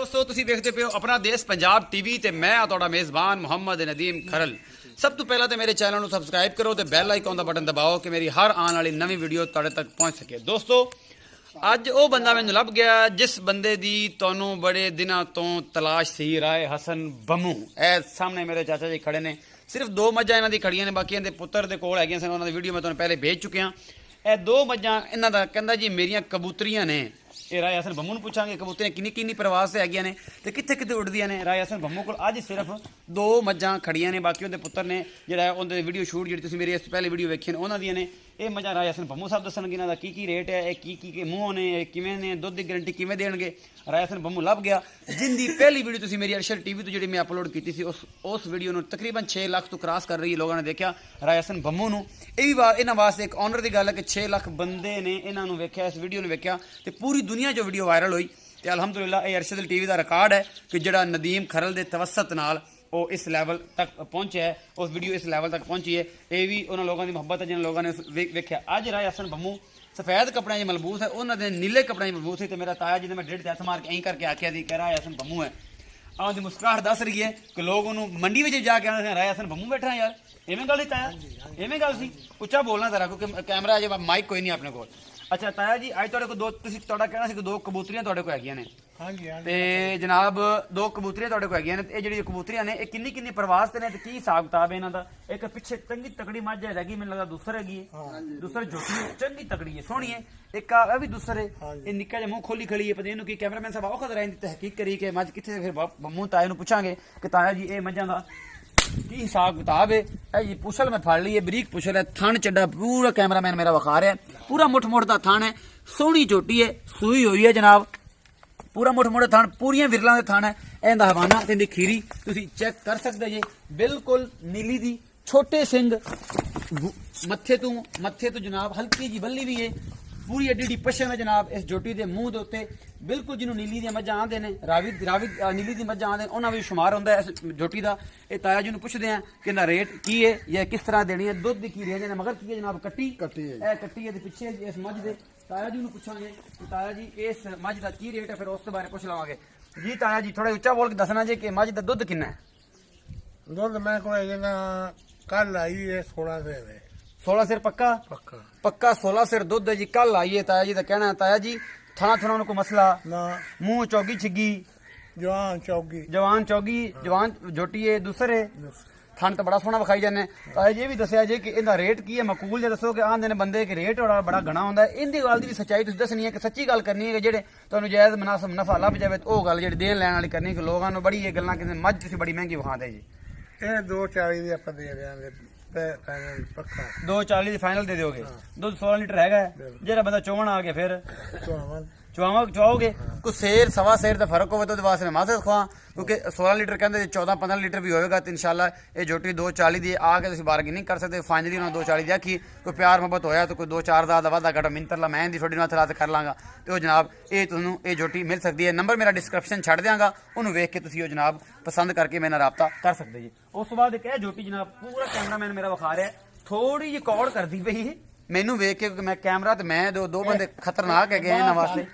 ਦੋਸਤੋ ਤੁਸੀਂ ਵੇਖਦੇ ਪਏ ਹੋ ਆਪਣਾ ਦੇਸ਼ ਪੰਜਾਬ ਟੀਵੀ ਤੇ ਮੈਂ ਆ ਤੁਹਾਡਾ ਮੇਜ਼ਬਾਨ ਮੁਹੰਮਦ ਨਦੀਮ ਖਰਲ। ਸਭ ਤੋਂ ਪਹਿਲਾਂ ਤੇ ਮੇਰੇ ਚੈਨਲ ਨੂੰ ਸਬਸਕ੍ਰਾਈਬ ਕਰੋ ਤੇ ਬੈਲ ਆਈਕਨ ਦਾ ਬਟਨ ਦਬਾਓ ਕਿ ਮੇਰੀ ਹਰ ਆਉਣ ਵਾਲੀ ਨਵੀਂ ਵੀਡੀਓ ਤੁਹਾਡੇ ਤੱਕ ਪਹੁੰਚ ਸਕੇ। ਦੋਸਤੋ ਅੱਜ ਉਹ ਬੰਦਾ ਮੈਨੂੰ ਲੱਭ ਗਿਆ ਜਿਸ ਬੰਦੇ ਦੀ ਤੁਹਾਨੂੰ ਬੜੇ ਦਿਨਾਂ ਤੋਂ ਤਲਾਸ਼ ਸੀ, ਰਾਏ ਹਸਨ ਬੰਮੂ। ਇਹ ਸਾਹਮਣੇ ਮੇਰੇ ਚਾਚਾ ਜੀ ਖੜੇ ਨੇ, ਸਿਰਫ 2 ਮੱਝਾਂ ਇਹਨਾਂ ਦੀ ਖੜੀਆਂ ਨੇ, ਬਾਕੀ ਇਹਦੇ ਪੁੱਤਰ ਦੇ ਕੋਲ ਹੈਗੀਆਂ ਸਨ, ਉਹਨਾਂ ਦੀ ਵੀਡੀਓ ਮੈਂ ਤੁਹਾਨੂੰ ਪਹਿਲੇ ਭੇਜ ਚੁੱਕਿਆ। ਇਹ 2 ਮੱਝਾਂ ਇਹਨਾਂ ਦਾ ਕਹਿੰਦਾ ਜੀ ਮੇਰੀਆਂ ਕਬੂਤਰੀਆਂ ਨੇ। ਇਹ ਰਾਏ ਹਸਨ ਬੰਮੂ ਨੂੰ ਪੁੱਛਾਂਗੇ ਕਬੂਤਰੀਆਂ ਕਿੰਨੀ ਪ੍ਰਵਾਸ ਤੇ ਹੈਗੀਆਂ ਨੇ ਤੇ ਕਿੱਥੇ ਉੱਡਦੀਆਂ ਨੇ। ਰਾਏ ਹਸਨ ਬੰਮੂ ਕੋਲ ਅੱਜ ਸਿਰਫ 2 ਮੱਝਾਂ ਖੜੀਆਂ ਨੇ, ਬਾਕੀ ਉਹਦੇ ਪੁੱਤਰ ਨੇ ਜਿਹੜਾ ਉਹਦੇ ਵੀਡੀਓ ਸ਼ੂਟ ਜਿਹੜੀ ਤੁਸੀਂ ਮੇਰੀ ਇਸ ਪਹਿਲੇ ਵੀਡੀਓ ਵੇਖੀ ਨੇ ਉਹਨਾਂ ਦੀਆਂ ਨੇ। ਇਹ ਮੱਝਾਂ ਰਾਏ ਹਸਨ ਬੰਮੂ ਸਾਹਿਬ ਦੱਸਣਗੇ ਇਹਨਾਂ ਦਾ ਕੀ ਰੇਟ ਹੈ, ਇਹ ਕੀ ਮੂੰਹ ਨੇ, ਇਹ ਕਿਵੇਂ ਨੇ, ਦੁੱਧ ਦੀ ਗਰੰਟੀ ਕਿਵੇਂ ਦੇਣਗੇ। ਰਾਏ ਹਸਨ ਬੰਮੂ ਲੱਭ ਗਿਆ ਜਿੰਦੀ ਪਹਿਲੀ ਵੀਡੀਓ ਤੁਸੀਂ ਮੇਰੀ ਅਰਸ਼ਦ ਟੀਵੀ ਤੋਂ ਜਿਹੜੀ ਮੈਂ ਅਪਲੋਡ ਕੀਤੀ ਸੀ ਉਸ ਵੀਡੀਓ ਨੂੰ ਤਕਰੀਬਨ 6 ਲੱਖ ਤੋਂ ਕ੍ਰਾਸ ਕਰ ਰਹੀ ਹੈ। ਲੋਕਾਂ ਨੇ ਦੇਖਿਆ ਰਾਏ ਹਸਨ ਬੰਮੂ ਨੂੰ। ਇਹ ਵੀ ਇਹਨਾਂ ਵਾਸਤੇ ਇੱਕ ਆਨਰ ਦੀ ਗੱਲ ਹੈ ਕਿ 6 ਲੱਖ ਬੰਦੇ ਨੇ ਇਹਨਾਂ ਨੂੰ ਵੇਖਿਆ, ਇਸ ਵੀਡੀਓ ਨੂੰ ਵੇਖਿਆ ਤੇ ਪੂਰੀ ਦੁਨੀਆ 'ਚ ਵੀਡੀਓ ਵਾਇਰਲ ਹੋਈ। ਤੇ ਅਲਹਮਦੁਲਿਲਾ ਇਹ ਅਰਸ਼ਦ ਟੀਵੀ ਦਾ ਰਿਕਾਰਡ ਹੈ ਕਿ ਜਿਹੜਾ ਨਦੀਮ ਖਰਲ ਦੇ ਤਵਸਤ ਨਾਲ ਉਹ ਇਸ ਲੈਵਲ ਤੱਕ ਪਹੁੰਚਿਆ ਹੈ, ਉਸ ਵੀਡੀਓ ਇਸ ਲੈਵਲ ਤੱਕ ਪਹੁੰਚੀ ਹੈ। ਇਹ ਵੀ ਉਹਨਾਂ ਲੋਕਾਂ ਦੀ ਮੁਹੱਬਤ ਹੈ ਜਿਨ੍ਹਾਂ ਲੋਕਾਂ ਨੇ ਵੇਖਿਆ। ਅੱਜ ਰਾਏ ਹਸਨ ਬੰਮੂ ਸਫੈਦ ਕੱਪੜਿਆਂ 'ਚ ਮਲਬੂਸ ਹੈ, ਉਹਨਾਂ ਦੇ ਨੀਲੇ ਕੱਪੜਿਆਂ 'ਚ ਮਲਬੂਸ ਸੀ। ਤੇ ਮੇਰਾ ਤਾਇਆ ਜੀ ਨੇ ਮੈਂ ਡੇਢ ਤੇ ਹੱਥ ਮਾਰ ਕੇ ਐਂ ਕਰਕੇ ਆਖਿਆ ਸੀ ਕਿ ਰਾਏ ਹਸਨ ਬੰਮੂ ਹੈ। ਆਹ ਦੀ ਮੁਸਕਰਾਹਟ ਦੱਸ ਰਹੀ ਹੈ ਕਿ ਲੋਕ ਉਹਨੂੰ ਮੰਡੀ ਵਿੱਚ ਜਾ ਕੇ ਆਉਂਦੇ ਰਾਏ ਹਸਨ ਬੰਮੂ ਬੈਠਾ ਯਾਰ। ਇਵੇਂ ਗੱਲ ਸੀ ਤਾਇਆ, ਇਵੇਂ ਗੱਲ ਸੀ। ਉੱਚਾ ਬੋਲਣਾ ਜ਼ਰਾ ਕਿਉਂਕਿ ਕੈਮਰਾ ਅਜੇ ਮਾਈਕ ਕੋਈ ਨਹੀਂ ਆਪਣੇ ਕੋਲ। ਅੱਛਾ ਤਾਇਆ ਜੀ ਅੱਜ ਤੁਹਾਡੇ ਕੋਲ ਤੁਸੀਂ ਤੁਹਾਡਾ ਕਹਿਣਾ ਸੀ ਕਿ 2 ਕਬੂਤਰੀਆਂ ਤੁਹਾਡੇ ਕੋਲ ਹੈਗੀਆਂ ਨੇ। ਹਾਂਜੀ ਤੇ ਜਨਾਬ 2 ਕਬੂਤਰੀਆਂ ਤੁਹਾਡੇ ਕੋਲ ਹੈਗੀਆਂ ਨੇ। ਇਹ ਜਿਹੜੀ ਕਬੂਤਰੀਆਂ ਨੇ ਇਹ ਕਿੰਨੀ ਪ੍ਰਵਾਸ ਤੇ ਨੇ ਤੇ ਕੀ ਹਿਸਾਬ ਕਿਤਾਬ ਹੈ ਇਹਨਾਂ ਦਾ। ਇੱਕ ਪਿੱਛੇ ਚੰਗੀ ਤਕੜੀ ਮੱਝ ਹੈਗੀ, ਮੈਨੂੰ ਲੱਗਦਾ ਦੂਸਰ ਹੈਗੀ ਹੈ, ਦੂਸਰ ਜੋਟੀ ਚੰਗੀ ਤਕੜੀ ਹੈ, ਸੋਹਣੀ ਹੈ। ਇੱਕ ਆ ਵੀ ਦੂਸਰ ਹੈ, ਇਹ ਨਿੱਕਾ ਜਿਹਾ ਮੂੰਹ ਖੋਲੀ ਖੜੀ ਹੈ। ਪਤਾ ਇਹਨੂੰ ਕੀ ਕੈਮਰਾਮੈਨ ਸਾਹਿਬ ਆਓ ਖਤਰਾ ਇਹਦੀ ਤਹਿਕੀਕ ਕਰੀ ਕਿ ਮੱਝ ਕਿੱਥੇ। ਫਿਰ ਬੰਮੂ ਤਾਏ ਨੂੰ ਪੁੱਛਾਂਗੇ ਕਿ ਤਾਇਆ ਜੀ ਇਹ ਮੱਝਾਂ ਦਾ ਕੀ ਹਿਸਾਬ ਕਿਤਾਬ ਹੈ। ਇਹ ਜੀ ਪੁਛਲ ਮੈਂ ਫੜ ਲਈ ਹੈ, ਬਰੀਕ ਪੁਛਲ ਹੈ, ਥਣ ਚੱਡਾ ਪੂਰਾ ਕੈਮਰਾਮੈਨ ਮੇਰਾ ਵਿਖਾ ਰਿਹਾ, ਪੂਰਾ ਮੁੱਠ ਦਾ ਥਣ ਹੈ, ਸੋਹਣੀ ਝੋਟੀ ਹੈ, ਸੂਈ ਹੋਈ ਹੈ ਜਨਾਬ, ਪੂਰਾ ਮੁੱਠ ਥਣ, ਪੂਰੀਆਂ ਵਿਰਲਾਂ ਦੇ ਥਣ ਹੈ। ਇਹਦਾ ਹਵਾਨਾ ਤੇ ਇਹਦੀ ਖੀਰੀ ਤੁਸੀਂ ਚੈੱਕ ਕਰ ਸਕਦੇ ਜੇ, ਬਿਲਕੁਲ ਨੀਲੀ ਦੀ, ਛੋਟੇ ਸਿੰਘ, ਮੱਥੇ ਤੋਂ ਜਨਾਬ ਹਲਕੀ ਜੀ ਬੱਲੀ ਵੀ ਹੈ, ਪੂਰੀ ਐਡੀ ਪਛਮ ਹੈ ਜਨਾਬ ਇਸ ਜੋਟੀ ਦੇ ਮੂੰਹ ਦੇ ਉੱਤੇ। ਬਿਲਕੁਲ ਜਿਹਨੂੰ ਨੀਲੀ ਦੀਆਂ ਮੱਝਾਂ ਆਉਂਦੇ ਨੇ, ਰਾਵੀ ਨੀਲੀ ਦੀ ਮੱਝਾਂ ਆਉਂਦੇ ਉਹਨਾਂ ਵਿੱਚ ਸ਼ੁਮਾਰ ਹੁੰਦਾ ਇਸ ਜੋਟੀ ਦਾ। ਇਹ ਤਾਇਆ ਜੀ ਨੂੰ ਪੁੱਛਦੇ ਆ ਕਿ ਇਹਦਾ ਰੇਟ ਕੀ ਹੈ ਜਾਂ ਕਿਸ ਤਰ੍ਹਾਂ ਦੇਣੀ ਹੈ, ਦੁੱਧ ਦੀ ਕੀ ਰੇਂਜ ਹੈ, ਮਗਰ ਕੀ ਹੈ ਜਨਾਬ ਕੱਟੀ ਹੈ, ਇਹ ਕੱਟੀ ਹੈ ਤੇ ਪਿੱਛੇ ਇਸ ਮੱਝ ਦੇ। ਤਾਇਆ ਜੀ ਨੂੰ ਪੁੱਛਾਂਗੇ ਕਿ ਤਾਇਆ ਜੀ ਇਸ ਮੱਝ ਦਾ ਕੀ ਰੇਟ ਹੈ, ਫਿਰ ਉਸ ਤੋਂ ਬਾਰੇ ਪੁੱਛ ਲਵਾਂਗੇ। ਜੀ ਤਾਇਆ ਜੀ ਥੋੜਾ ਉੱਚਾ ਬੋਲ ਕੇ ਦੱਸਣਾ ਜੇ ਕਿ ਮੱਝ ਦਾ ਦੁੱਧ ਕਿੰਨਾ ਹੈ। ਦੁੱਧ ਮੈਂ ਕੋਲ ਕੱਲ ਆਈ ਹੈ 16 ਸਿਰ ਹੈ। 16 ਸਿਰ ਪੱਕਾ 16 ਸਿਰ ਦੁੱਧ ਹੈ ਜੀ। ਕੱਲ ਆਈਏ ਤਾਇਆ ਜੀ ਦਾ ਕਹਿਣਾ। ਤਾਇਆ ਜੀ ਥਾਣਾ ਨੂੰ ਕੋਈ ਮਸਲਾ ਨਾ, ਮੂੰਹ ਚੌਗੀ ਛਿੱਗੀ, ਜਵਾਨ ਚੌਗੀ, ਜਵਾਨ ਜੋਟੀ ਹੈ, ਦੂਸਰੇ ਥਣ ਤਾਂ ਬੜਾ ਸੋਹਣਾ ਵਿਖਾਈ ਜਾਂਦੇ। ਤਾਇਆ ਜੀ ਇਹ ਵੀ ਦੱਸਿਆ ਜੇ ਕਿ ਇਹਦਾ ਰੇਟ ਕੀ ਹੈ, ਮਕੂਲ ਜੇ ਦੱਸੋ ਕਿ ਆਂਦੇ ਨੇ ਬੰਦੇ ਕਿ ਰੇਟ ਬੜਾ ਘਣਾ ਹੁੰਦਾ। ਇਹਦੀ ਗੱਲ ਦੀ ਵੀ ਸੱਚਾਈ ਤੁਸੀਂ ਦੱਸਣੀ ਹੈ ਕਿ ਸੱਚੀ ਗੱਲ ਕਰਨੀ ਹੈ ਕਿ ਜਿਹੜੇ ਤੁਹਾਨੂੰ ਜਾਇਜ਼ ਮੁਨਾਸਬ ਨਫਾ ਲੱਭ ਜਾਵੇ ਉਹ ਗੱਲ ਜਿਹੜੀ ਦੇਣ ਲੈਣ ਵਾਲੀ ਕਰਨੀ ਕਿ ਲੋਕਾਂ ਨੂੰ ਬੜੀ ਇਹ ਗੱਲਾਂ ਕਿ ਮੱਝ ਤੁਸੀਂ ਬੜੀ ਮਹਿੰਗੀ ਵਿਖਾਉਂਦੇ ਜੀ। ਇਹ 240 ਦੀ ਆਪਾਂ ਦੇ ਦਿਆਂਗੇ ਪੱਕਾ। 240 ਦੀ ਫਾਈਨਲ ਦੇ ਦਿਓਗੇ। ਦੁੱਧ 16 ਲੀਟਰ ਹੈਗਾ, ਜਿਹੜਾ ਬੰਦਾ ਚੋਣ ਆ ਗਿਆ ਫਿਰ ਚੁਆਓਗੇ। ਕੋਈ ਸੇਰ ਸਵਾ ਸੇਰ ਦਾ ਫਰਕ ਹੋਵੇ ਤਾਂ ਉਹਦੇ ਵਾਸਤੇ ਮਾਸੇ ਖਵਾ, ਕਿਉਂਕਿ 16 ਲੀਟਰ ਕਹਿੰਦੇ 14-15 ਲੀਟਰ ਵੀ ਹੋਵੇਗਾ ਤੇ ਇਨਸ਼ਾਅੱਲਾ ਇਹ ਜੋਟੀ 240 ਦੀ ਆ ਕੇ ਤੁਸੀਂ ਬਾਰਗੇਨਿੰਗ ਨਹੀਂ ਕਰ ਸਕਦੇ। ਫਾਈਨਲੀ ਉਹਨਾਂ 240 ਦੀ ਆਖੀ, ਕੋਈ ਪਿਆਰ ਮੁਹੱਬਤ ਹੋਇਆ ਤਾਂ ਕੋਈ 2-4 ਦਾ ਵਾਧਾ ਘਟਾ ਮਿੰਤਰਲਾ ਮੈਂ ਦੀ ਤੁਹਾਡੀ ਨਾਲ ਹੱਥ ਕਰ ਲਾਂਗਾ ਤੇ ਉਹ ਜਨਾਬ ਇਹ ਤੁਹਾਨੂੰ ਇਹ ਜੋਟੀ ਮਿਲ ਸਕਦੀ ਹੈ। ਨੰਬਰ ਮੇਰਾ ਡਿਸਕ੍ਰਿਪਸ਼ਨ ਛੱਡ ਦਿਆਂਗਾ, ਉਹਨੂੰ ਵੇਖ ਕੇ ਤੁਸੀਂ ਉਹ ਜਨਾਬ ਪਸੰਦ ਕਰਕੇ ਮੇਰੇ ਨਾਲ ਰਾਬਤਾ ਕਰ ਸਕਦੇ ਜੀ। ਉਸ ਤੋਂ ਬਾਅਦ ਇੱਕ ਇਹ ਜੋਟੀ ਜਨਾਬ ਪੂਰਾ ਕੈਮਰਾਮੈਨ ਮੇਰਾ ਵਿਖਾ ਰਿਹਾ, ਥੋੜੀ ਜਿਹੀ ਕੌੜ ਕਰਦੀ ਪਈ ਮੈਨੂੰ ਵੇਖ ਕੇ, ਮੈਂ ਕੈਮਰਾ ਤੇ ਮੈਂ ਦੋ ਬੰਦੇ ਖਤਰਨਾਕ ਹੈਗੇ ਇਹਨਾਂ ਵਾਸਤੇ।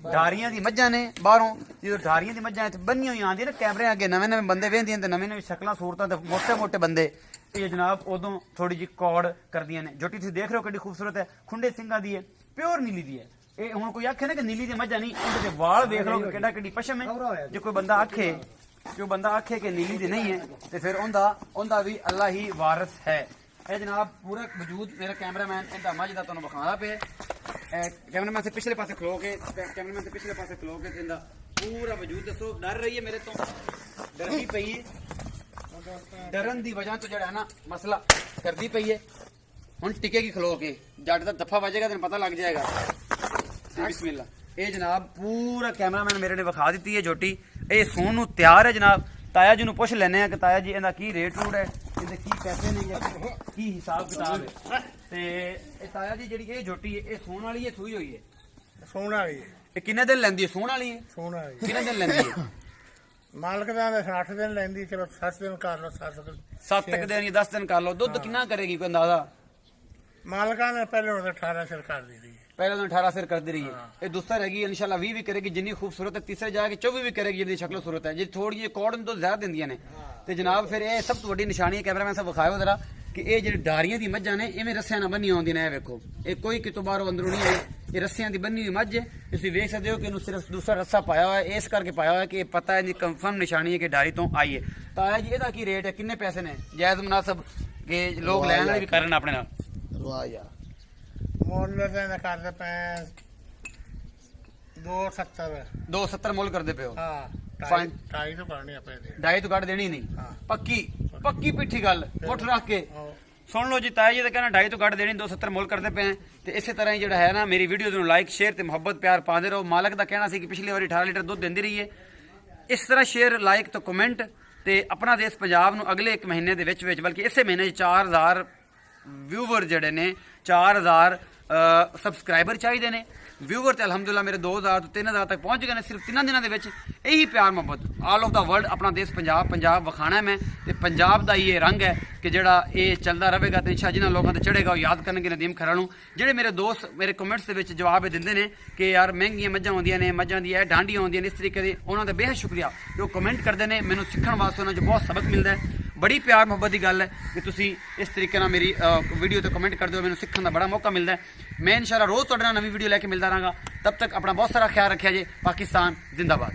ਢਾਰੀਆਂ ਦੀ ਮੱਝਾਂ ਨੇ ਬਾਹਰੋਂ, ਜਦੋਂ ਢਾਰੀਆਂ ਦੀ ਮੱਝਾਂ ਇੱਥੇ ਬੰਨੀਆਂ ਹੋਈਆਂ ਆਉਂਦੀਆਂ ਨਾ ਕੈਮਰੇ ਅੱਗੇ, ਨਵੇਂ ਬੰਦੇ ਵੇਖਦੀਆਂ ਤੇ ਨਵੇਂ ਸ਼ਕਲਾਂ ਸੂਰਤਾਂ ਤੇ ਮੋਟੇ ਬੰਦੇ, ਇਹ ਜਨਾਬ ਉਦੋਂ ਥੋੜੀ ਜਿਹੀ ਕੌੜ ਕਰਦੀਆਂ ਨੇ। ਜੋਟੀ ਤੁਸੀਂ ਦੇਖ ਰਹੇ ਹੋ ਕਿੰਨੀ ਖੂਬਸੂਰਤ ਹੈ, ਖੁੰਡੇ ਸਿੰਘਾਂ ਦੀ ਹੈ, ਪਿਓਰ ਨੀਲੀ ਦੀ ਹੈ। ਇਹ ਹੁਣ ਕੋਈ ਆਖੇ ਨਾ ਕਿ ਨੀਲੀ ਦੀ ਮੱਝਾਂ ਨਹੀਂ, ਉਹਦੇ ਤੇ ਵਾਲ ਵੇਖ ਲਓ ਕਿੱਡੀ ਪਛਮ ਹੈ। ਜੇ ਕੋਈ ਬੰਦਾ ਆਖੇ ਕਿ ਨੀਲੀ ਦੀ ਨਹੀਂ ਹੈ ਤੇ ਫਿਰ ਉਹਦਾ ਵੀ ਅੱਲਾ ਹੀ ਵਾਰਿਸ ਹੈ। ਇਹ ਜਨਾਬ ਪੂਰਾ ਵਜੂਦ ਮੇਰਾ ਕੈਮਰਾਮੈਨ ਇਹਦਾ ਮੱਝ ਦਾ ਤੁਹਾਨੂੰ ਵਿਖਾਉਂਦਾ ਪਿਆ। ਕੈਮਰਾਮੈਨ ਸੇ ਪਿਛਲੇ ਪਾਸੇ ਖਲੋ ਕੇ ਇਹਦਾ ਪੂਰਾ ਵਜੂਦ ਦੱਸੋ। ਡਰ ਰਹੀ ਹੈ ਮੇਰੇ ਤੋਂ, ਡਰਦੀ ਪਈ ਹੈ, ਡਰਨ ਦੀ ਵਜ੍ਹਾ ਤੋਂ ਜਿਹੜਾ ਨਾ ਮਸਲਾ ਕਰਦੀ ਪਈ ਹੈ। ਹੁਣ ਟਿਕੇਗੀ ਖਲੋ ਕੇ, ਜੱਟ ਦਾ ਦਫਾ ਵੱਜੇਗਾ ਤੈਨੂੰ ਪਤਾ ਲੱਗ ਜਾਏਗਾ। ਬਿਸਮਿਲ੍ਲਾ। ਇਹ ਜਨਾਬ ਪੂਰਾ ਕੈਮਰਾਮੈਨ ਮੇਰੇ ਨੇ ਵਿਖਾ ਦਿੱਤੀ ਹੈ ਜੋਟੀ, ਇਹ ਸੋਣ ਨੂੰ ਤਿਆਰ ਹੈ ਜਨਾਬ। ਤਾਇਆ ਜੀ ਨੂੰ ਪੁੱਛ ਲੈਣੇ ਆ ਕਿ ਤਾਇਆ ਜੀ ਇਹਦਾ ਕੀ ਰੇਟ ਰੂਟ ਹੈ, ਇਹਦੇ ਕੀ ਪੈਸੇ ਨੇ, ਕੀ ਹਿਸਾਬ ਕਿਤਾਬ ਹੈ। ਤੇ ਇਹ ਤਾਇਆ ਜੀ ਜਿਹੜੀ ਇਹ ਜੋਟੀ ਹੈ ਇਹ ਸੋਣ ਵਾਲੀ ਹੈ, ਸੂਈ ਹੋਈ ਹੈ? ਸੋਣ ਵਾਲੀ ਹੈ। ਇਹ ਕਿੰਨੇ ਦਿਨ ਲੈਂਦੀ ਹੈ? ਸੋਣ ਵਾਲੀ ਹੈ। ਕਿੰਨੇ ਦਿਨ ਲੈਂਦੀ ਹੈ? ਮਾਲਕ ਦਾ 60 ਦਿਨ ਲੈਂਦੀ, ਚਲੋ 7 ਦਿਨ ਕਰ ਲਓ, 7 ਦਿਨ ਜਾਂ 10 ਦਿਨ ਕਰ ਲਓ। ਦੁੱਧ ਕਿੰਨਾ ਕਰੇਗੀ ਕੋਈ ਅੰਦਾਜ਼ਾ? ਮਾਲਕਾਂ ਨੇ ਪਹਿਲੇ 18 ਸਿਰ ਕਰ ਦਿੱਤੀ। पहले तो 18 सिर करती रही है, ये दूसरा रहेगी इंशाल्लाह 20 भी करेगी जितनी खूबसूरत है, तीसरे जाके 24 भी करेगी जितनी शक्ल सूरत है, जी थोड़ी कौड़ तो ज्यादा दिंदियां ने। ते जनाब फिर ये सब तो वड्डी निशानी है, कैमरामैन साहब विखाओ जरा कि ये जेह्ड़ी डारियां दी मज्जां ने इवें रस्सियां नाल बन्नी आउंदियां ने, वेखो ये कोई कितों बाहरों अंदरों नहीं है, ये रस्सियां दी बन्नी हुई मज्ज है। तुसीं वेख सकदे हो कि इन्हूं सिर्फ दूसरा रस्सा पाया हुआ है, इस करके पाया हुआ है कि ये पता है, कंफर्म निशानी है कि डारी तो आई है। ताया जी ਇਹਦਾ ਕੀ ਰੇਟ है, किन्ने पैसे ने, जायज मुनासिब कि लोग लैन वाले भी करन अपने नाल? वाह यार मुੱਲ ਦੇ ਕਰਦੇ ਪਏ 270 270 ਮੁੱਲ ਕਰਦੇ ਪਏ ਹੋ? ਹਾਂ Fine. 2.5 ਤੋਂ ਕਰਨੀ ਆਪੇ ਦੇ ਢਾਈ ਤੋਂ ਘੱਟ ਦੇਣੀ ਨਹੀਂ? ਹਾਂ। ਪੱਕੀ ਪਿੱਠੀ ਗੱਲ ਉੱਠ ਰੱਖ ਕੇ ਸੁਣ ਲਓ ਜੀ। ਤਾਇਆ ਜੀ ਦਾ ਕਹਿਣਾ 2.5 ਤੋਂ ਘੱਟ ਦੇਣੀ, 270 ਮੁੱਲ ਕਰਦੇ ਪਏ ਤੇ ਇਸੇ ਤਰ੍ਹਾਂ ਹੀ ਜਿਹੜਾ ਹੈ ਨਾ ਮੇਰੀ ਵੀਡੀਓ ਨੂੰ ਲਾਈਕ ਸ਼ੇਅਰ ਤੇ ਮੁਹੱਬਤ ਪਿਆਰ ਪਾਉਂਦੇ ਰਹੋ। ਮਾਲਕ ਦਾ ਕਹਿਣਾ ਸੀ ਕਿ ਪਿਛਲੀ ਵਾਰੀ 18 ਲੀਟਰ ਦੁੱਧ ਦਿੰਦੀ ਰਹੀ ਹੈ, ਇਸ ਤਰ੍ਹਾਂ ਸ਼ੇਅਰ ਲਾਈਕ ਤੇ ਕਮੈਂਟ ਤੇ ਆਪਣਾ ਦੇਸ਼ ਪੰਜਾਬ ਨੂੰ ਅਗਲੇ 1 ਮਹੀਨੇ ਦੇ ਵਿੱਚ ਬਲਕਿ ਇਸੇ ਮਹੀਨੇ 'ਚ 4000 ਵਿਊਵਰ ਜਿਹੜੇ ਨੇ, 4000 ਸਬਸਕ੍ਰਾਈਬਰ ਚਾਹੀਦੇ ਨੇ। ਵਿਊਵਰ ਤੇ ਅਲਹਮਦੁਲਿਲਾ ਮੇਰੇ 2000 ਤੋਂ 3000 ਤੱਕ ਪਹੁੰਚ ਗਏ ਨੇ ਸਿਰਫ 3 ਦਿਨਾਂ ਦੇ ਵਿੱਚ। ਇਹੀ ਪਿਆਰ ਮੁਹੱਬਤ ਆਲ ਆਫ ਦਾ ਵਰਲਡ ਆਪਣਾ ਦੇਸ਼ ਪੰਜਾਬ ਵਿਖਾਣਾ ਮੈਂ, ਤੇ ਪੰਜਾਬ ਦਾ ਹੀ ਇਹ ਰੰਗ ਹੈ ਕਿ ਜਿਹੜਾ ਇਹ ਚੱਲਦਾ ਰਹੇਗਾ ਤੇ ਇੰਸ਼ਾ ਜਿਨ੍ਹਾਂ ਲੋਕਾਂ ਤੇ ਚੜੇਗਾ ਉਹ ਯਾਦ ਕਰਨਗੇ ਨਦੀਮ ਖਰਾ ਨੂੰ। ਜਿਹੜੇ ਮੇਰੇ ਦੋਸਤ ਮੇਰੇ ਕਮੈਂਟਸ ਦੇ ਵਿੱਚ ਜਵਾਬ ਇਹ ਦਿੰਦੇ ਨੇ ਕਿ ਯਾਰ ਮਹਿੰਗੀਆਂ ਮੱਝਾਂ ਆਉਂਦੀਆਂ ਨੇ, ਮੱਝਾਂ ਦੀ ਇਹ ਡਾਂਡੀਆਂ ਆਉਂਦੀਆਂ ਨੇ, ਇਸ ਤਰੀਕੇ ਦੇ, ਉਹਨਾਂ ਦਾ ਬੇਹੱਦ ਸ਼ੁਕਰੀਆ ਜੋ ਕਮੈਂਟ ਕਰਦੇ ਨੇ। ਮੈਨੂੰ ਸਿੱਖਣ ਵਾਸਤੇ ਉਹਨਾਂ 'ਚ ਬਹੁਤ ਸਬਕ ਮਿਲਦਾ ਹੈ। ਬੜੀ ਪਿਆਰ ਮੁਹੱਬਤ ਦੀ ਗੱਲ ਹੈ ਕਿ ਤੁਸੀਂ ਇਸ ਤਰੀਕੇ ਨਾਲ ਮੇਰੀ ਵੀਡੀਓ ਤੇ ਕਮੈਂਟ ਕਰਦੇ ਹੋ, ਮੈਨੂੰ ਸਿੱਖਣ ਦਾ ਬੜਾ ਮੌਕਾ ਮਿਲਦਾ ਹੈ। ਮੈਂ ਇਨਸ਼ਾਅੱਲਾ ਰੋਜ਼ ਤੁਹਾਡੇ ਨਾਲ ਨਵੀਂ ਵੀਡੀਓ ਲੈ ਕੇ ਮਿਲਦਾ ਰਹਾਂਗਾ। ਤਬ ਤੱਕ ਆਪਣਾ ਬਹੁਤ ਸਾਰਾ ਖਿਆਲ ਰੱਖਿਆ ਜੇ। ਪਾਕਿਸਤਾਨ ਜ਼ਿੰਦਾਬਾਦ।